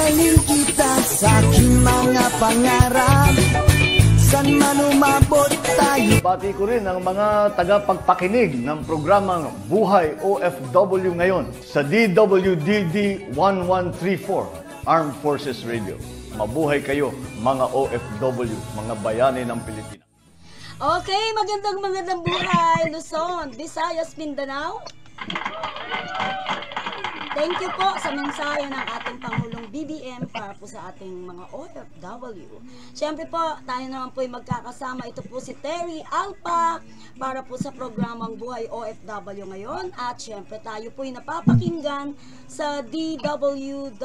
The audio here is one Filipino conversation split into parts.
Ihalin kita sa aking mga pangarap, san man umabot tayo. Pati ko rin ang mga tagapagpakinig ng programang Buhay OFW ngayon sa DWDD 1134 Armed Forces Radio. Mabuhay kayo mga OFW, mga bayani ng Pilipinas. Okay, magandang buhay Luzon, Visayas, Mindanao. Thank you po sa mensahe ng ating Pangulong BBM para po sa ating mga OFW. Siyempre po, tayo naman po ay magkakasama. Ito po si Terry Alpa para po sa programang Buhay OFW ngayon. At siyempre tayo po ay napapakinggan sa DWDD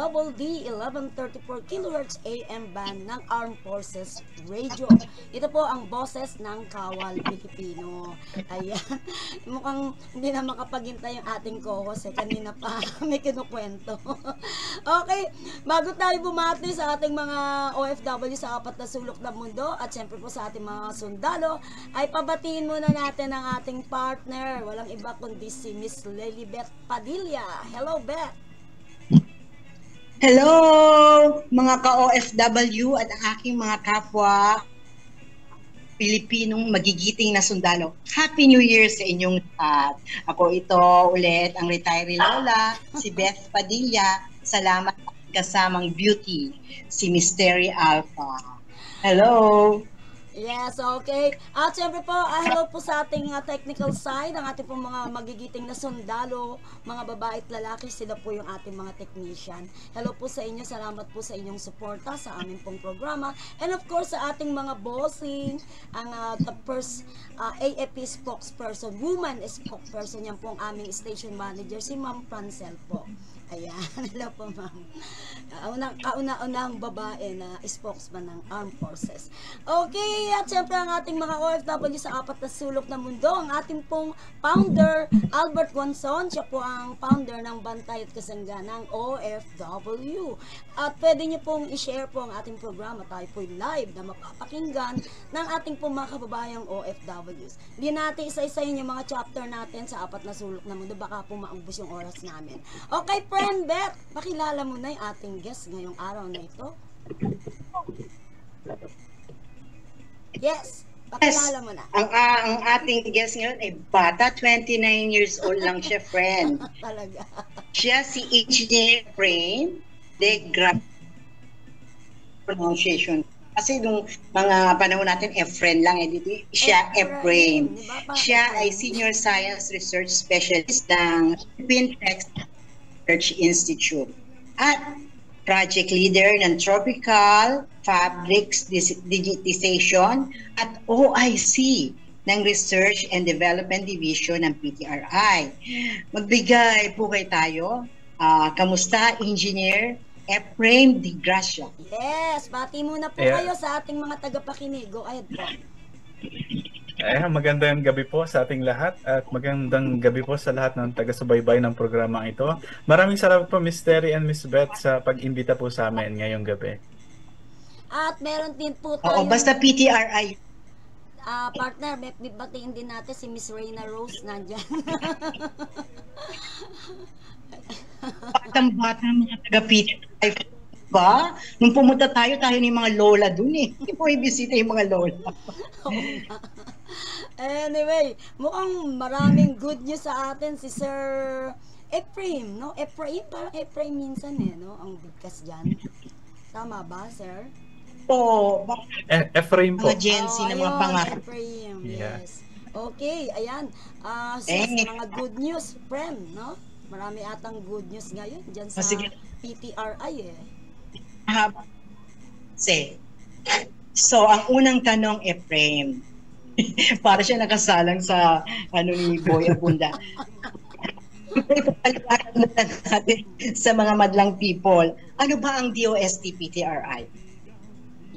1134 kHz AM band ng Armed Forces Radio. Ito po ang boses ng Kawal Pilipino. Ayan. Mukhang hindi na makapaghintay yung ating co-host. Kanina pa may kinukwento. Okay, bago tayo bumati sa ating mga OFW sa apat na sulok ng mundo at siyempre po sa ating mga sundalo, ay pabatiin muna natin ang ating partner. Walang iba kundi si Miss Lilibeth Padilla. Hello, Beth! Hello, mga ka-OFW at ang aking mga kapwa Pilipinong magigiting na sundalo. Happy New Year sa inyong lahat. Ako ito ulit, ang retiree lola, si Beth Padilla. Salamat kasamang beauty, si Mystery Alpha. Hello! Yes, okay. At syempre po, hello po sa ating technical side, ang ating pong mga magigiting na sundalo, mga babae at lalaki, sila po yung ating mga technician. Hello po sa inyo, salamat po sa inyong suporta sa aming pong programa. And of course, sa ating mga bossing, ang the first AFP spokesperson, woman spokesperson, yan po ang aming station manager, si Ma'am Francel po. Ayan, hello po ma'am. Kauna-unang babae na spokesman ng Armed Forces. Okay, at syempre ang ating mga OFW sa apat na sulok ng mundo, ang ating pong founder, Albert Gonzon, siya po ang founder ng Bantay at Kasangganang OFW. At pwede niyo pong i-share po ang ating programa, tayo po live na mapapakinggan ng ating pong mga kababayang OFWs. Hindi natin isa-isayin yung mga chapter natin sa apat na sulok ng mundo, baka po maubos yung oras namin. Okay, friend Beth, pakilala mo na yung ating guest ngayong araw na ito. Yes, pakilala mo na. Ang ating guest ngayon ay bata, 29 years old lang siya, friend. Talaga. Siya si Engineer Frame de Grab pronunciation. Kasi nung mga panahon natin, Efren lang, dito siya Efraim. Siya ay Senior Science Research Specialist ng Philippine Text Research Institute at project leader ng Tropical Fabrics Digitization at OIC ng Research and Development Division ng PTRI. Magbigay po kayo tayo. Kamusta, Engineer Efraim de Gracia? Yes, bati muna po kayo sa ating mga tagapakinig. Go ahead po. Magandang gabi po sa ating lahat at magandang gabi po sa lahat ng taga-subaybay ng programang ito. Maraming salamat po Miss Terry and Miss Beth sa pag-imbita po sa amin ngayong gabi. At meron din po tayo. Basta PTRI. Partner, batiin din natin si Miss Reyna Rose nandyan. Batang-bata mga taga-PTRI ba? Nung pumunta tayo ni mga lola dun eh. Hindi po i-bisita yung mga lola. Anyway, mukhang maraming good news sa atin si Sir Efraim, no? Efraim, parang Efraim minsan no? Ang bigkas dyan. Tama ba, Sir? Oo. Efraim po. Mga Gen Z na mga pangarap. Efraim, Yeah. yes. Okay, ayan. So, mga good news, friend, no? Marami atang good news ngayon dyan sa PTRI eh. So, ang unang tanong, Efraim, para siya nakasalang sa ni Boy Abunda. Ipapaliwanag muna natin sa mga madlang people. Ano ba ang DOST-PTRI?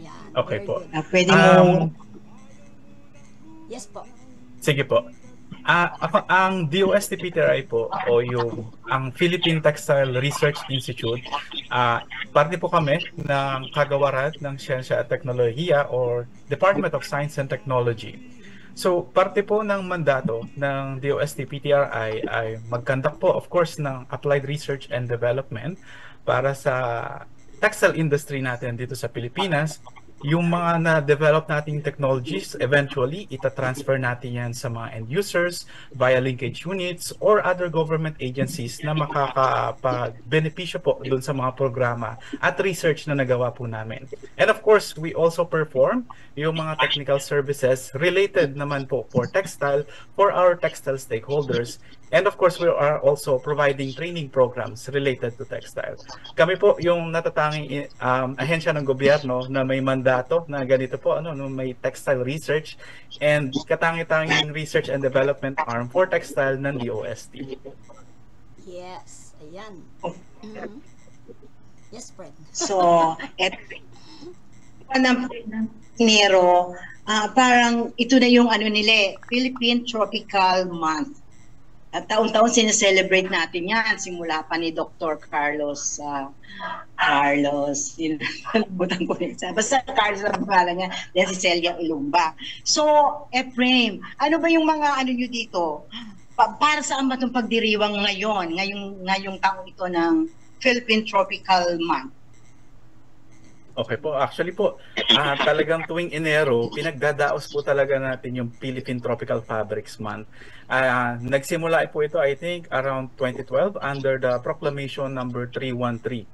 Yan. Okay po. Pwede mo... Yes po. Sige po. Ang DOST-PTRI po o ang Philippine Textile Research Institute, parte po kami ng kagawaran ng Siyensya at Teknolohiya or Department of Science and Technology. So, parte po ng mandato ng DOST-PTRI ay mag-conduct po, of course, ng applied research and development para sa textile industry natin dito sa Pilipinas. Yung mga na-develop nating technologies, eventually, ita-transfer natin yan sa mga end users via linkage units or other government agencies na makakapag-benepisyo po dun sa mga programa at research na nagawa po namin. And of course, we also perform yung mga technical services related naman po for textile for our textile stakeholders. And of course, we are also providing training programs related to textile. Kami po yung natatanging ahensya ng gobyerno na may mandato na ganito po, may textile research and katangi-tanging research and development arm for textile ng DOST. Yes, ayan. Yes, Fred. So, Enero, parang ito na yung ano nila, Philippine Tropical Month. At taon-taon sineselebrate natin yan, simula pa ni Dr. Carlos, nalimutan ko rin. Basta Carlos ang pangalan niya, then si Celia Ilumba. So, Ephraim, ano ba yung mga ano nyo dito? Para saan ba itong pagdiriwang ngayong taong ito ng Philippine Tropical Month? Okay po, actually po, talagang tuwing Enero, pinagdadaos po talaga natin yung Philippine Tropical Fabrics Month. Nagsimula po ito, I think, around 2012 under the Proclamation number 313.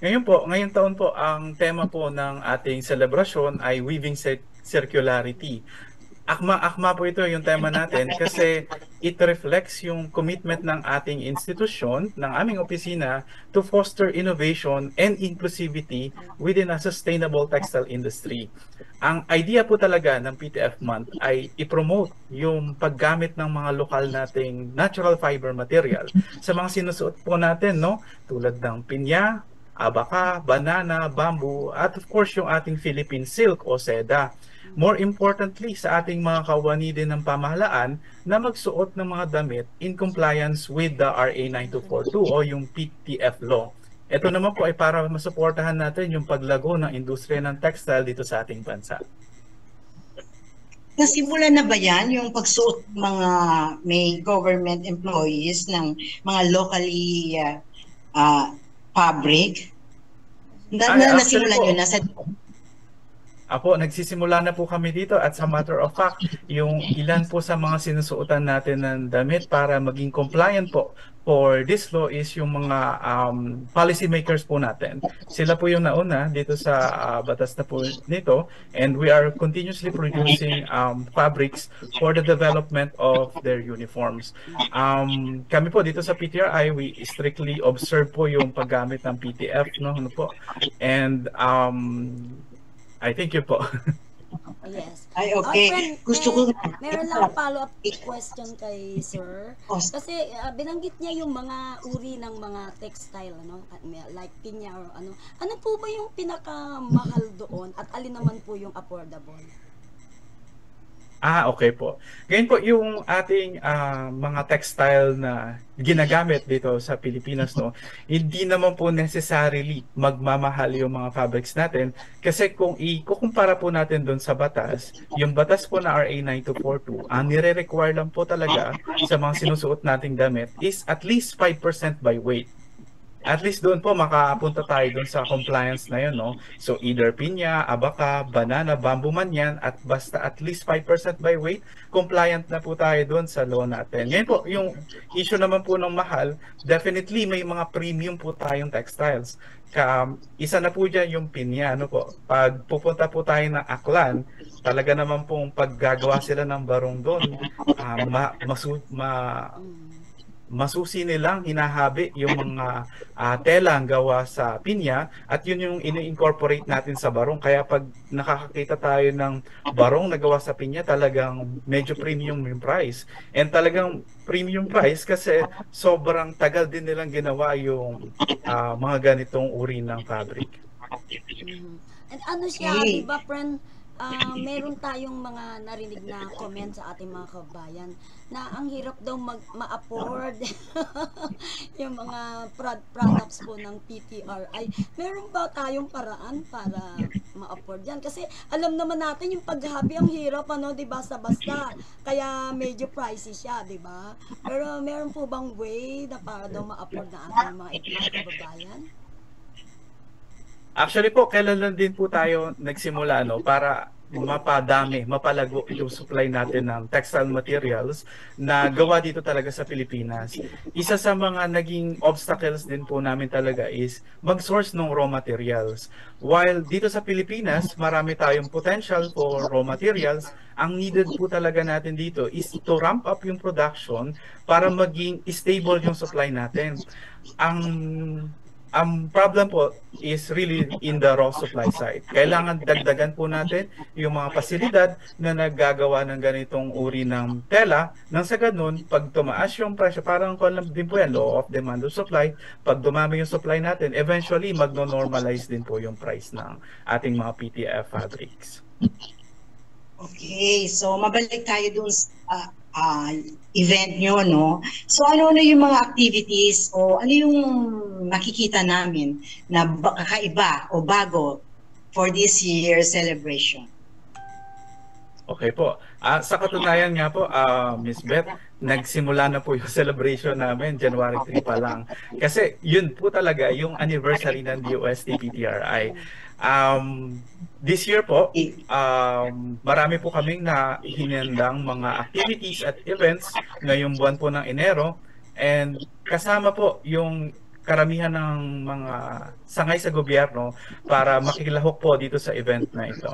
Ngayong taon po, ang tema po ng ating selebrasyon ay Weaving Circularity. Akma po ito yung tema natin kasi it reflects yung commitment ng ating institusyon, ng aming opisina, to foster innovation and inclusivity within a sustainable textile industry. Ang idea po talaga ng PTF Month ay i-promote yung paggamit ng mga lokal nating natural fiber material sa mga sinusuot po natin, tulad ng pinya, abaka, banana, bamboo, at of course yung ating Philippine silk o seda. More importantly, sa ating mga kawani din ng pamahalaan na magsuot ng mga damit in compliance with the RA 9242 o yung PTF law. Ito naman po ay para masuportahan natin yung paglago ng industriya ng textile dito sa ating bansa. Nasimulan na ba yan yung pagsuot mga may government employees ng mga locally fabric? Nasimulan nyo na sa... Apo, nagsisimula na po kami dito at sa matter of fact, yung ilan po sa mga sinusuotan natin ng damit para maging compliant po for this law is yung mga policy makers po natin. Sila po yung nauna dito sa batas na po nito and we are continuously producing fabrics for the development of their uniforms. Kami po dito sa PTRI, we strictly observe po yung paggamit ng PTF, and I think yun po. Yes. Ay, okay. Friend, Gusto ko... Meron lang follow-up question kay Sir. Kasi binanggit niya yung mga uri ng mga textile, like pinya or ano. Ano po ba yung pinakamahal doon at alin naman po yung affordable? Okay po. Ngayon po yung ating mga textile na ginagamit dito sa Pilipinas, hindi naman po necessarily magmamahal yung mga fabrics natin kasi kung ikukumpara po natin doon sa batas, yung batas po na RA 9242, ang nire-require lang po talaga sa mga sinusuot nating damit is at least 5% by weight. At least doon po makapunta tayo doon sa compliance na yun, So either pinya, abaka, banana, bamboo man yan, at basta at least 5% by weight, compliant na po tayo doon sa law natin. Ngayon po, yung issue naman po ng mahal, definitely may mga premium po tayong textiles. Isa na po dyan yung pinya, Pag pupunta po tayo ng Aklan, talaga naman pong paggagawa sila ng barong doon, masusi nilang hinahabi yung mga telang gawa sa pinya at yun yung ini-incorporate natin sa barong. Kaya pag nakakakita tayo ng barong na gawa sa pinya, talagang medyo premium yung price. And talagang premium price kasi sobrang tagal din nilang ginawa yung mga ganitong uri ng fabric. And ano siya, di ba, friend? Meron tayong mga narinig na comment sa ating mga kabayan na ang hirap daw ma-afford yung mga products po ng PTRI. Meron ba tayong paraan para ma-afford yan? Kasi alam naman natin yung paghabi ang hirap, di basta-basta. Kaya medyo pricey siya, di ba? Pero meron po bang way na para daw ma-afford na ating mga kababayan? Actually po, kailan lang din po tayo nagsimula para mapadami, mapalago yung supply natin ng textile materials na gawa dito talaga sa Pilipinas. Isa sa mga naging obstacles din po namin talaga is mag-source ng raw materials. While dito sa Pilipinas, marami tayong potential for raw materials, ang needed po talaga natin dito is to ramp up yung production para maging stable yung supply natin. Ang problem po is really in the raw supply side. Kailangan dagdagan po natin yung mga pasilidad na naggagawa ng ganitong uri ng tela. Nang sa ganun, pag tumaas yung presyo, parang din po yan, law of demand and supply. Pag dumami yung supply natin, eventually magno-normalize din po yung price ng ating mga PTF fabrics. Okay, so mabalik tayo dun sa event nyo, no? So ano yung mga activities o ano yung makikita namin na kakaiba o bago for this year's celebration? Okay po. Sa katunayan nga po, Ms. Beth, nagsimula na po yung celebration namin, January 3 pa lang. Kasi yun po talaga yung anniversary ng DOST-PTRI. This year po, marami po kaming na hinandang mga activities at events ngayong buwan po ng Enero. And kasama po yung karamihan ng mga sangay sa gobyerno para makilahok po dito sa event na ito.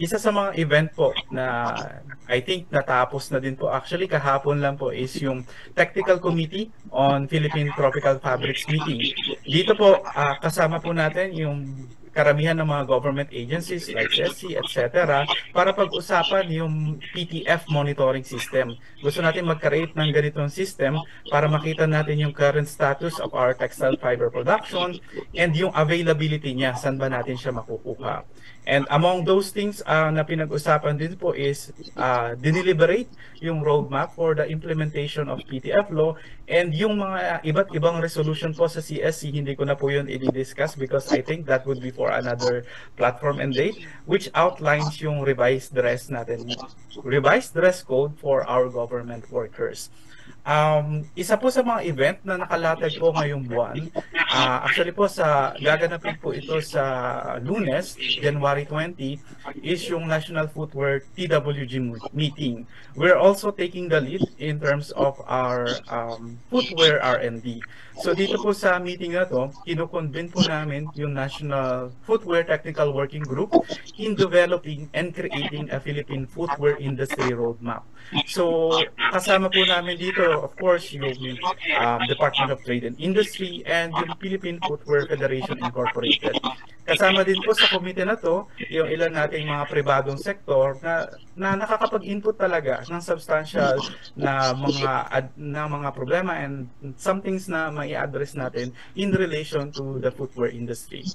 Isa sa mga event po na I think natapos na din po actually kahapon lang po is yung Technical Committee on Philippine Tropical Fabrics meeting. Dito po kasama po natin yung karamihan ng mga government agencies like SESI, etc. para pag-usapan yung PTF monitoring system. Gusto natin mag-create ng ganitong system para makita natin yung current status of our textile fiber production and yung availability niya, saan ba natin siya makukuha. And among those things na pinag-usapan din po is dineliberate yung roadmap for the implementation of PTF law and yung mga iba't ibang resolution po sa CSC, hindi ko na po yun i-discuss because I think that would be for another platform and date, which outlines yung revised dress natin, revised dress code for our government workers. Isa po sa mga event na nakalatag po ngayong buwan, actually po gaganapin po ito sa Lunes, January 20, is yung National Footwear TWG meeting. We're also taking the lead in terms of our footwear R&D. So dito po sa meeting na to, kinukonvene po namin yung National Footwear Technical Working Group in developing and creating a Philippine footwear industry roadmap. So kasama po namin dito, of course, yung Department of Trade and Industry and yung Philippine Footwear Federation Incorporated. Kasama din po sa committee na to, yung ilan nating mga pribadong sektor na nakakapag-input talaga ng substantial na mga problema and some things na mai-address natin in relation to the footwear industry.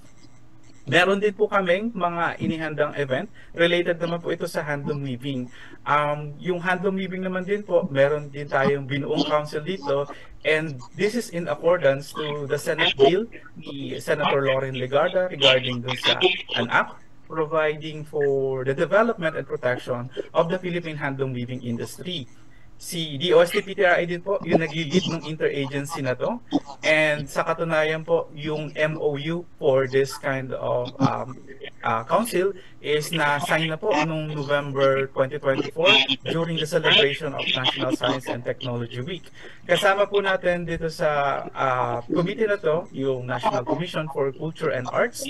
Meron din po kaming mga inihandang event. Related naman po ito sa handloom weaving. Yung handloom weaving naman din po, meron din tayong binuong council dito. And this is in accordance to the Senate bill ni Senator Loren Legarda regarding dun sa an act providing for the development and protection of the Philippine handloom weaving industry. Si DOST-PTRI din po yung nag-lead ng interagency na to, and sa katunayan po yung MOU for this kind of council is na-sign na po noong November 2024 during the celebration of National Science and Technology Week. Kasama po natin dito sa committee na to yung National Commission for Culture and Arts,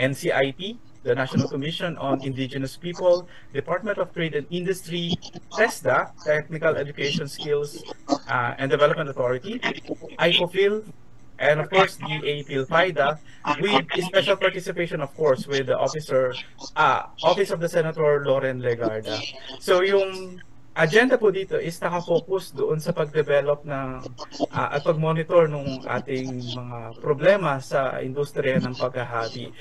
NCIP, the National Commission on Indigenous People, Department of Trade and Industry, TESDA, Technical Education Skills and Development Authority, ICOFIL, and of course the APIL-FIDA, with special participation of course with the Office of the Senator Loren Legarda. So yung agenda po dito is nakafocus doon sa pag-develop ng at pag-monitor ng ating mga problema sa industriya ng paghahabi.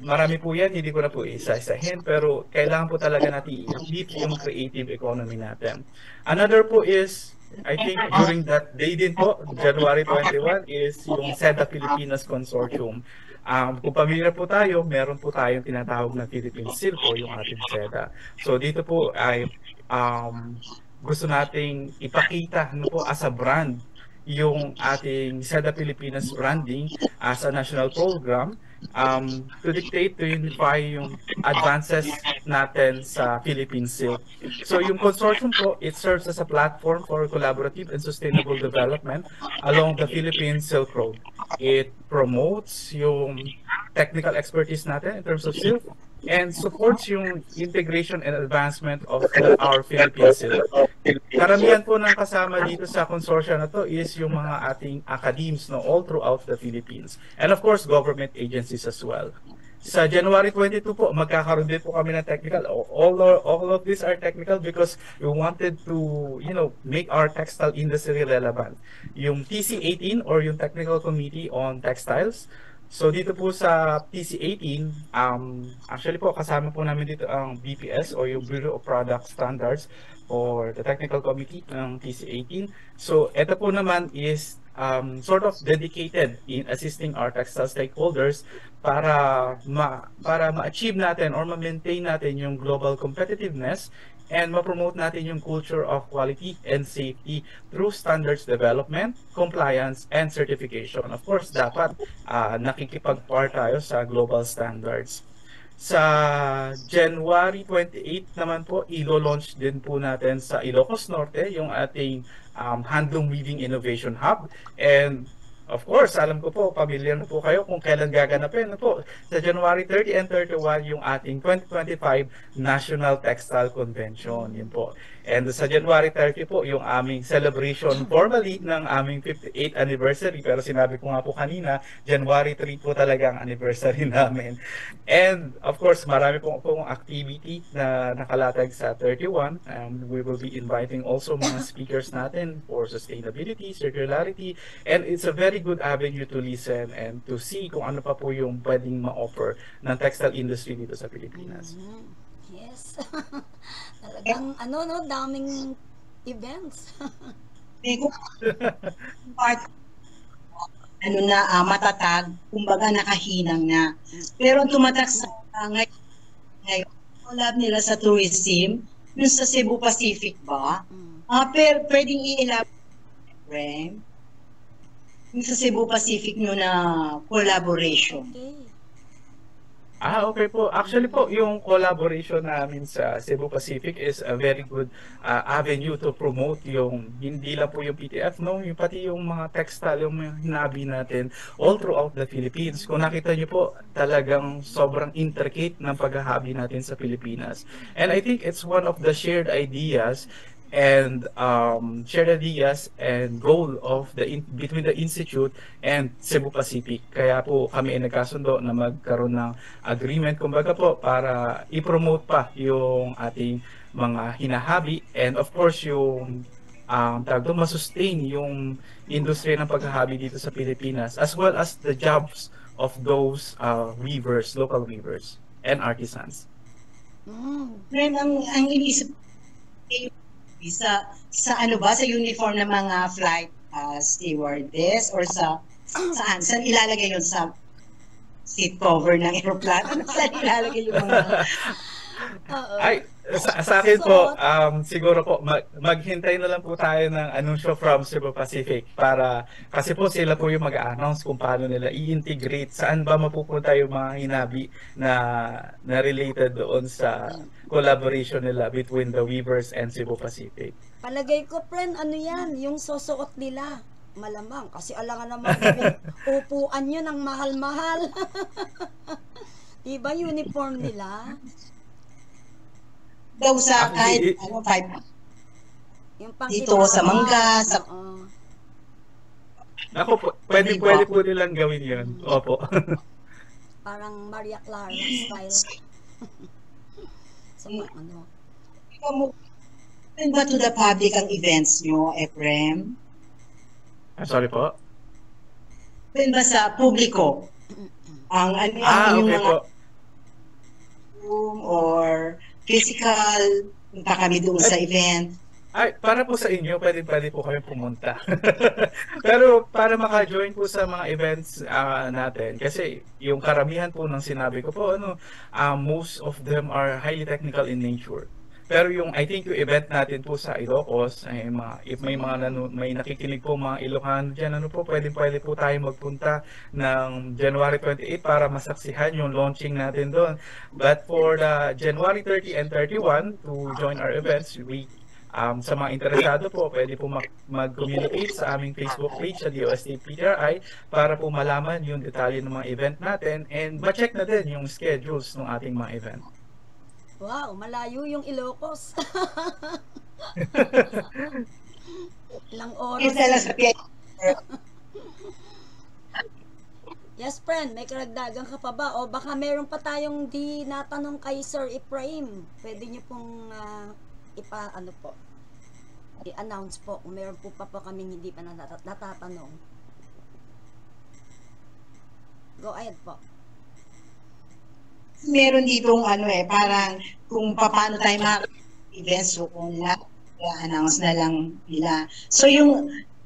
Marami po yan, hindi ko na po isa-isahin, pero kailangan po talaga natin i-update yung creative economy natin. Another po is, I think during that day din po, January 21, is yung SEDA Pilipinas Consortium. Kung pamilyar po tayo, meron po tayong tinatawag na Philippine Silco, yung ating SEDA. So dito po ay gusto nating ipakita po as a brand yung ating SEDA Pilipinas branding as a national program to dictate, to unify yung advances natin sa Philippine Silk. So yung consortium po, it serves as a platform for collaborative and sustainable development along the Philippine Silk Road. It promotes yung technical expertise natin in terms of silk and supports yung integration and advancement of our Philippine silk. Karamihan po ng kasama dito sa consortium na to is yung mga ating academies all throughout the Philippines. And of course, government agencies as well. Sa January 22 po, magkakaroon din po kami ng technical. All of these are technical because we wanted to, make our textile industry relevant. Yung TC18 or yung Technical Committee on Textiles. So dito po sa TC18, actually po kasama po namin dito ang BPS o yung Bureau of Product Standards or the Technical Committee ng TC18. So ito po naman is sort of dedicated in assisting our textile stakeholders para ma-achieve natin or ma-maintain natin yung global competitiveness and ma-promote natin yung culture of quality and safety through standards development, compliance, and certification. Of course, dapat nakikipag-part tayo sa global standards. Sa January 28 naman po, ilo-launch din po natin sa Ilocos Norte yung ating Handloom Weaving Innovation Hub. And of course, alam ko po, familiar na po kayo kung kailan gaganapin na po. Sa January 30 and 31, yung ating 2025 National Textile Convention. Yun po. And sa January 30 po, yung aming celebration formally ng aming 58th anniversary. Pero sinabi ko nga po kanina, January 3 po talaga ang anniversary namin. And of course, marami pong activity na nakalatag sa 31. We will be inviting also mga speakers natin for sustainability, circularity, and it's a very good avenue to listen and to see kung ano pa po yung pwedeng ma-offer ng textile industry dito sa Pilipinas. Yes. Talagang daming events. Part matatag, kumbaga nakahinang na. Pero tumatak sa ngayon, collab nila sa tourism, yung sa Cebu Pacific ba? Pero pwedeng i-elaborate yung sa Cebu Pacific nyo na collaboration. Okay po. Actually po, yung collaboration namin sa Cebu Pacific is a very good avenue to promote yung, hindi lang po yung PTF, yung pati yung mga textile, yung mga hinabi natin all throughout the Philippines. Kung nakita nyo po, talagang sobrang intricate ng paghahabi natin sa Pilipinas. And I think it's one of the shared ideas and goal of between the Institute and Cebu Pacific. Kaya po kami ay nagkasundo na magkaroon ng agreement, kumbaga po, para i-promote pa yung ating mga hinahabi and of course yung masustain yung industry ng paghahabi dito sa Pilipinas as well as the jobs of those weavers, local weavers and artisans. Ang iniisip sa uniform ng mga flight stewardess or saan ilalagay yun sa seat cover ng aeroplano? Saan ilalagay yung mga sa akin po, siguro po maghintay na lang po tayo ng anunsyo from Cebu Pacific kasi po sila po yung mag-a-announce kung paano nila i-integrate, saan ba mapupunta yung mga hinabi na related doon sa collaboration nila between the weavers and Cebu Pacific. Palagay ko, friend, yan, yung susuot nila. Malamang, kasi alangan naman upuan yun ng mahal-mahal. Diba uniform nila? Daw sa kahit yung dito sa Mangga, sa pwede po nilang gawin yun. Opo. Parang Maria Clara style. So, open ba to the public ang events nyo, Efrem? Sorry po? Open ba sa publiko? Ang okay mga po. Room or physical, punta kami doon sa event. Para po sa inyo, pwede po kami pumunta. Pero para maka-join po sa mga events natin, kasi yung karamihan po ng sinabi ko po, most of them are highly technical in nature. Pero yung I think yung event natin po sa Ilocos, ay if may mga may nakikinig po mga Ilocano diyan, ano po, pwede po tayo magpunta ng January 28 para masaksihan yung launching natin doon. But for the January 30 and 31 to join our events, sa mga interesado po, pwede po mag-communicate sa aming Facebook page sa DOST PTRI para po malaman yung detalye ng mga event natin and ma-check na din yung schedules ng ating mga event. Wow, malayo yung Ilocos. Ilang oras. Yes, friend, may karagdagan ka pa ba? O baka meron pa tayong di natanong kay Sir Ephraim. Pwede niyo pong i-announce po kung meron po pa kaming hindi pa natatanong. Go ahead po. Meron ditong parang kung paano tayo mag-events, so kung na-announce na lang nila. So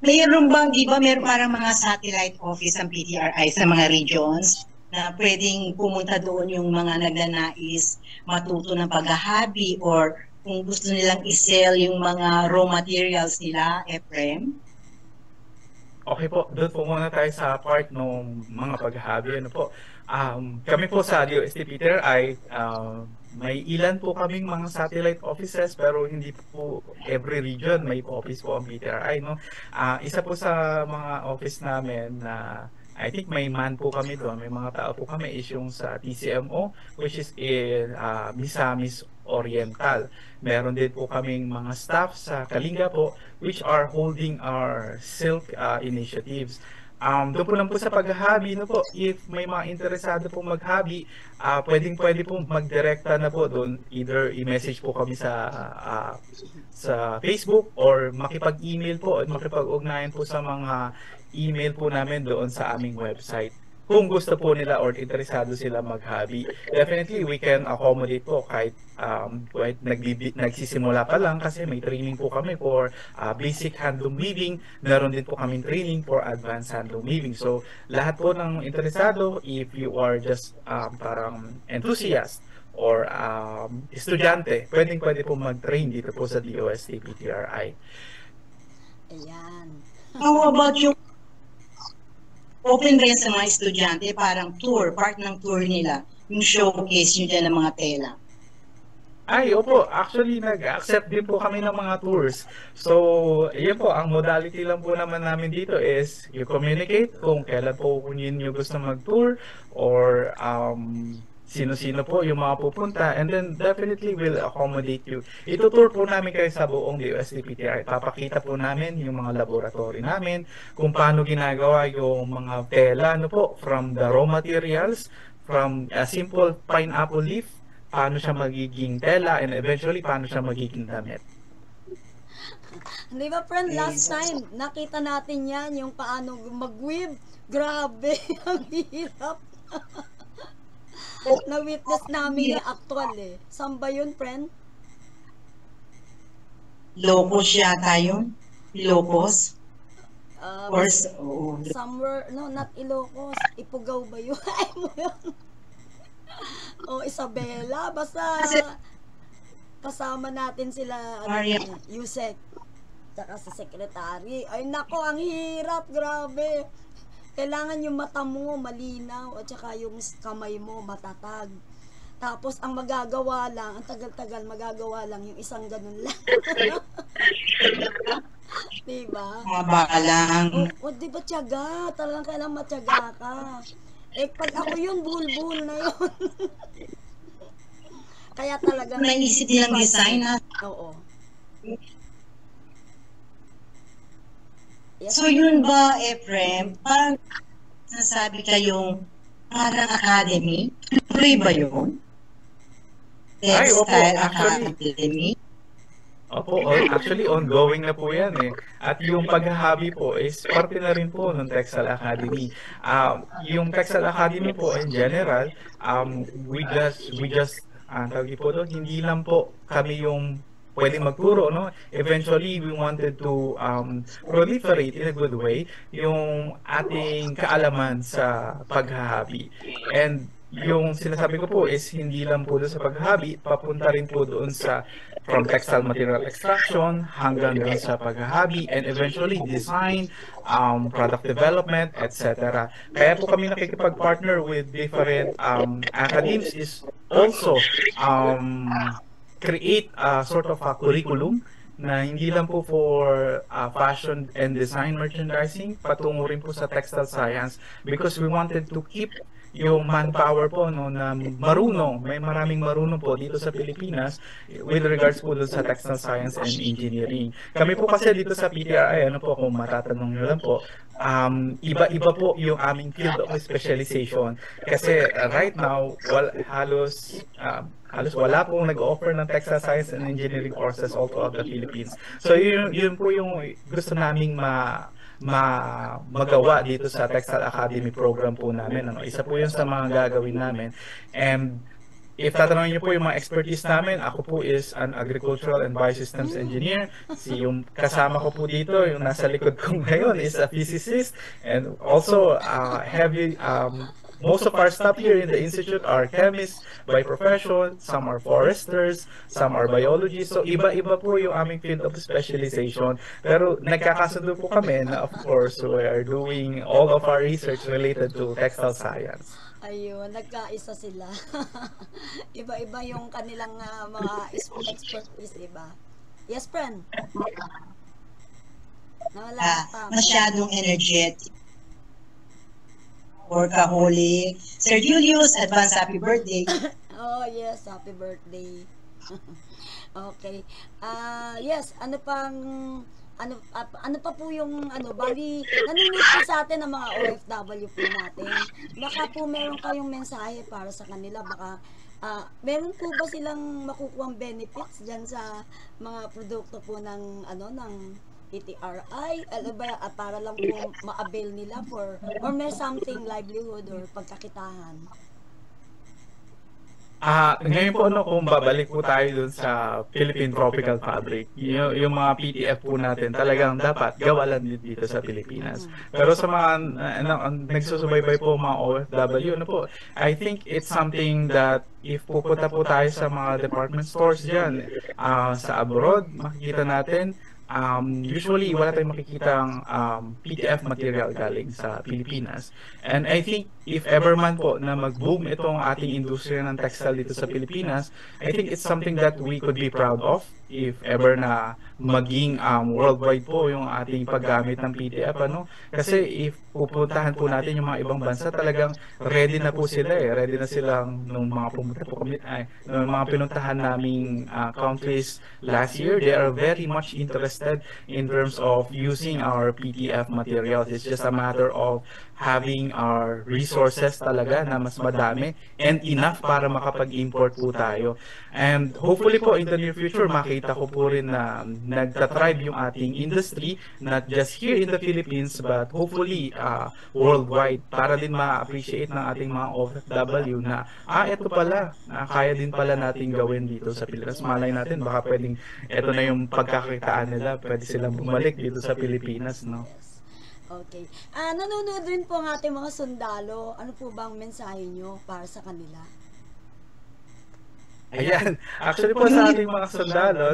mayroon bang, di ba, meron parang mga satellite office ang PTRI sa mga regions na pwedeng pumunta doon yung mga nagnanais matuto ng paghahabi or kung gusto nilang i-sell yung mga raw materials nila, Ephraim? Okay po, doon po muna tayo sa part ng mga paghahabi. Kami po sa DOST Peter ay may ilan po kaming mga satellite offices pero hindi po every region may office po ang PTRI. Isa po sa mga office namin na I think may man po kami doon, may mga tao po kami is yung sa TCMO which is in Misamis Oriental. Meron din po kaming mga staff sa Kalinga po which are holding our silk initiatives. Doon po lang po sa paghahabi po, if may mga interesado po maghabi, pwede po magdirekta na po doon, either i-message po kami sa Facebook or makipag-email po at makipag-ugnayan po sa mga email po namin doon sa aming website. Kung gusto po nila or interesado sila maghabi, definitely we can accommodate po kahit nagsisimula pa lang kasi may training po kami for basic handloom weaving, meron din po kaming training for advanced handloom weaving. So lahat po ng interesado, if you are just parang enthusiast or estudyante, pwede po mag-train dito po sa DOST PTRI. Ayan. How about yung open rin sa mga estudyante, parang tour, part ng tour nila, yung showcase nyo dyan ng mga tela? Ay, opo. Actually, nag-accept din po kami ng mga tours. So, yun po, ang modality lang po naman namin dito is you communicate kung kailan po nyo gusto mag-tour or sino-sino po yung mga pupunta, and then definitely will accommodate you. Itutour po namin kayo sa buong DOST PTRI. Papakita po namin yung mga laboratory namin, kung paano ginagawa yung mga tela, from the raw materials, from a simple pineapple leaf, paano siya magiging tela, and eventually paano siya magiging damit. Di ba, friend, last time, nakita natin yan, yung paano mag-weave. Grabe, ang hirap. Na-witness namin yung actual Saan ba yun, friend? Ilocos yata yun? Ilocos? Somewhere, no, not Ilocos. Ipugaw ba yun? Ay mo yun. Isabela. Basta kasama natin sila, Yusek. Tsaka sa secretary. Ay nako, ang hirap, grabe. Kailangan yung mata mo malinaw at saka yung kamay mo matatag. Tapos ang magagawa lang, ang tagal-tagal magagawa lang yung isang ganun lang. Diba? Haba lang. Diba tiyaga? Talagang kailangan matyaga ka. Pag ako yun, bulbul na yun. Kaya talagang naisip nilang design na. Oo. So yun ba, Ephraim, parang nasabi kayong parang academy? Tuloy ba yun? Textile Academy? Opo, actually ongoing na po yan At yung paghahabi po is parte na rin po ng Textile Academy. Yung Textile Academy po in general, we just tawag po doon, hindi lang po kami yung pwedeng magturo, Eventually, we wanted to proliferate in a good way yung ating kaalaman sa paghahabi. And yung sinasabi ko po is hindi lang po doon sa paghahabi, papunta rin po doon sa from textile material extraction hanggang dun sa paghahabi and eventually design, product development, etc. Kaya po kami nakikipag-partner with different academies is also create a sort of a curriculum na hindi lang po for fashion and design merchandising, patungo rin po sa textile science because we wanted to keep yung manpower po no na marunong, may maraming marunong po dito sa Pilipinas with regards po dun sa textile science and engineering. Kami po kasi dito sa PTRI, ano po kung matatanong nyo lang po, iba-iba po yung aming field of specialization kasi right now halos wala pong nag-offer ng textile science and engineering courses all throughout the Philippines. So yun po yung gusto naming magawa dito sa Textile Academy program po namin. Ano? Isa po yun sa mga gagawin namin. And if tatanungin niyo po yung mga expertise namin, ako po is an agricultural and biosystems engineer. Yung kasama ko po dito, yung nasa likod ko ngayon is a physicist and also heavy most of our staff here in the institute are chemists by profession, some are foresters, some are biologists. So iba-iba po yung aming field of specialization. Pero nagkakasundo po kami na of course we are doing all of our research related to textile science. Ayun, nagkaisa sila. Iba-iba yung kanilang mga expertise, diba? Yes, friend? Masyadong energetic. Workaholic. Sir Julius, advance happy birthday. Oh, yes, happy birthday. Okay. Yes, ano pa po yung bali nanonood po sa atin ng mga OFW po natin. Baka po meron kayong mensahe para sa kanila, baka meron po ba silang makukuhang benefits diyan sa mga produkto po ng ng PTRI, para lang po ma-avail nila or may something livelihood or pagkakitahan? Ngayon po kung babalik po tayo dun sa Philippine Tropical Fabric, yung mga PTF po natin talagang dapat gawalan dito sa Pilipinas. Pero sa mga nagsusubaybay po mga OFW, I think it's something that if pupunta po tayo sa mga department stores dyan, sa abroad, makikita natin, usually wala tayong makikitang PTF material galing sa Pilipinas. And I think if ever man po na mag-boom itong ating industriya ng textile dito sa Pilipinas, I think it's something that we could be proud of if ever na maging worldwide po yung ating paggamit ng PTF. Kasi if pupuntahan po natin yung mga ibang bansa, talagang ready na po sila ready na silang nung mga pumunta po kami, nung mga pinuntahan naming countries last year, they are very much interested in terms of using our PTF materials. It's just a matter of having our resources talaga na mas madami and enough para makapag-import po tayo. And hopefully po in the near future, makita ko po rin na nagtatribe yung ating industry, not just here in the Philippines, but hopefully worldwide, para din ma-appreciate ng ating mga OFW na, ito pala, kaya din pala natin gawin dito sa Pilipinas. Malay natin, baka pwedeng, ito na yung pagkakitaan nila, pwede silang bumalik dito sa Pilipinas, no? Okay. Nanonood rin po ang ating mga sundalo. Ano po bang mensahe nyo para sa kanila? Ayan. Actually po sa ating mga sundalo,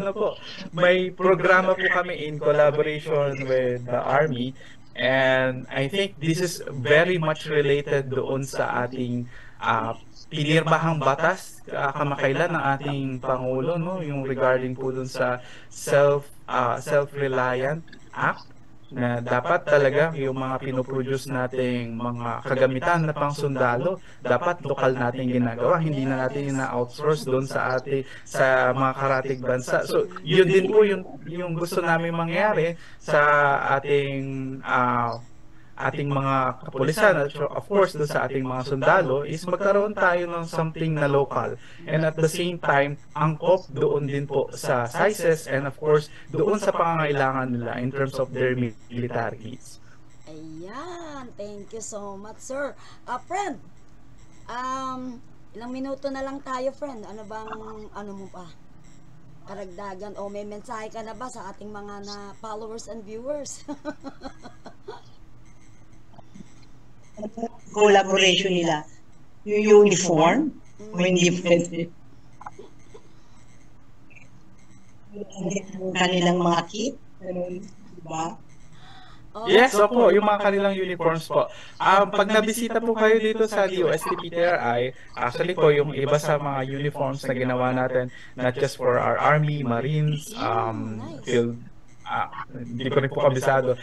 may programa po kami in collaboration with the Army. And I think this is very much related doon sa ating pinirmahang batas kamakailan ng ating Pangulo, yung regarding po doon sa Self-Reliant Act, na dapat talaga yung mga pinoproduce nating mga kagamitan na pang sundalo, dapat lokal natin ginagawa, hindi na natin na-outsource doon sa mga karatig bansa. So, yun din po yung gusto namin mangyari sa ating mga kapulisan at of course doon sa ating mga sundalo is magkaroon tayo ng something na local, and at the same time angkop doon din po sa sizes and of course doon sa pangangailangan nila in terms of their military needs. Ayan, thank you so much, sir. Friend, ilang minuto na lang tayo, friend. Ano mo pa? Karagdagan o may mensahe ka na ba sa ating mga followers and viewers? Collaboration nila. Yung uniform, o hindi pwede. ang kanilang mga kit. Ganun, diba? Yes, opo, yung mga kanilang uniforms po. Pag nabisita po kayo dito sa DOST-PTRI, actually po yung iba sa mga uniforms na ginawa natin, not just for our Army, Marines, field, hindi ko rin po kabisado,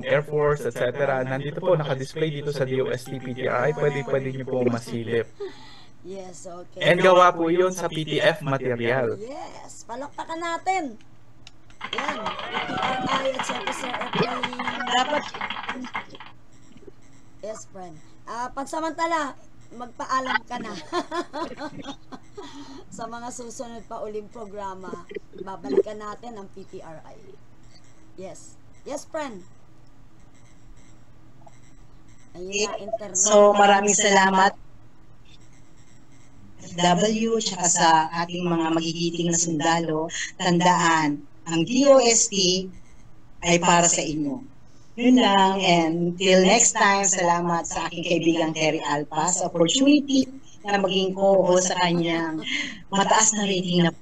Air Force, etc. Nandito po, nakadisplay dito sa DOST-PTRI, pwede nyo po masilip. Yes, okay. And gawa po yun sa PTF material. Yes, palakpakan natin. Yan, PTRI at syempre Sir Efrain. Dapat, Yes, friend. Pansamantala, magpaalam ka na. Sa mga susunod pa uling programa, babalikan natin ang PTRI. Yes. Yes, friend. Ayun na, internet. so maraming salamat FW tsaka sa ating mga magigiting na sundalo. Tandaan, ang DOST ay para sa inyo. Yun lang, and till next time, salamat sa aking kaibigang Terry Alpa sa opportunity na maging co-host sa kanyang mataas na rating na.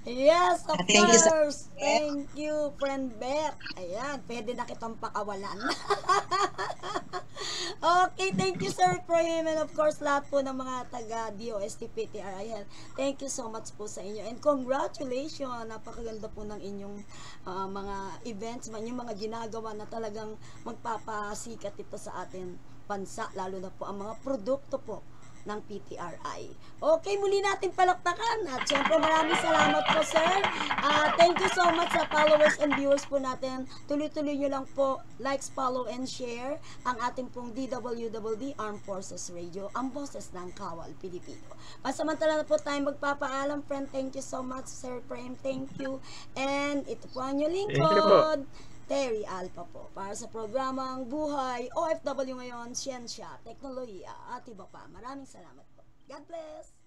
Yes, of Thank you, course. Thank you, friend Beth. Ayan, pwede na kitang pakawalan. Okay, thank you, Sir Prime, and of course, lahat po ng mga taga DOST PTRI. Thank you so much po sa inyo. And congratulations, napakaganda po ng inyong mga events, yung mga ginagawa na talagang magpapasikat ito sa atin bansa, lalo na po ang mga produkto po ng PTRI. Okay, muli natin palakpakan. At syempre maraming salamat po, sir. Thank you so much sa followers and viewers po natin. Tuloy-tuloy nyo lang po, likes, follow, and share ang ating pong DWWD Armed Forces Radio, ang boses ng Kawal Pilipino. Pasamantala na po tayo magpapaalam, friend. Thank you so much, Sir Prem. Thank you. And ito po ang inyong lingkod, Terry Alpa po, para sa programang Buhay OFW ngayon, Siyensya, Teknolohiya at iba pa. Maraming salamat po. God bless!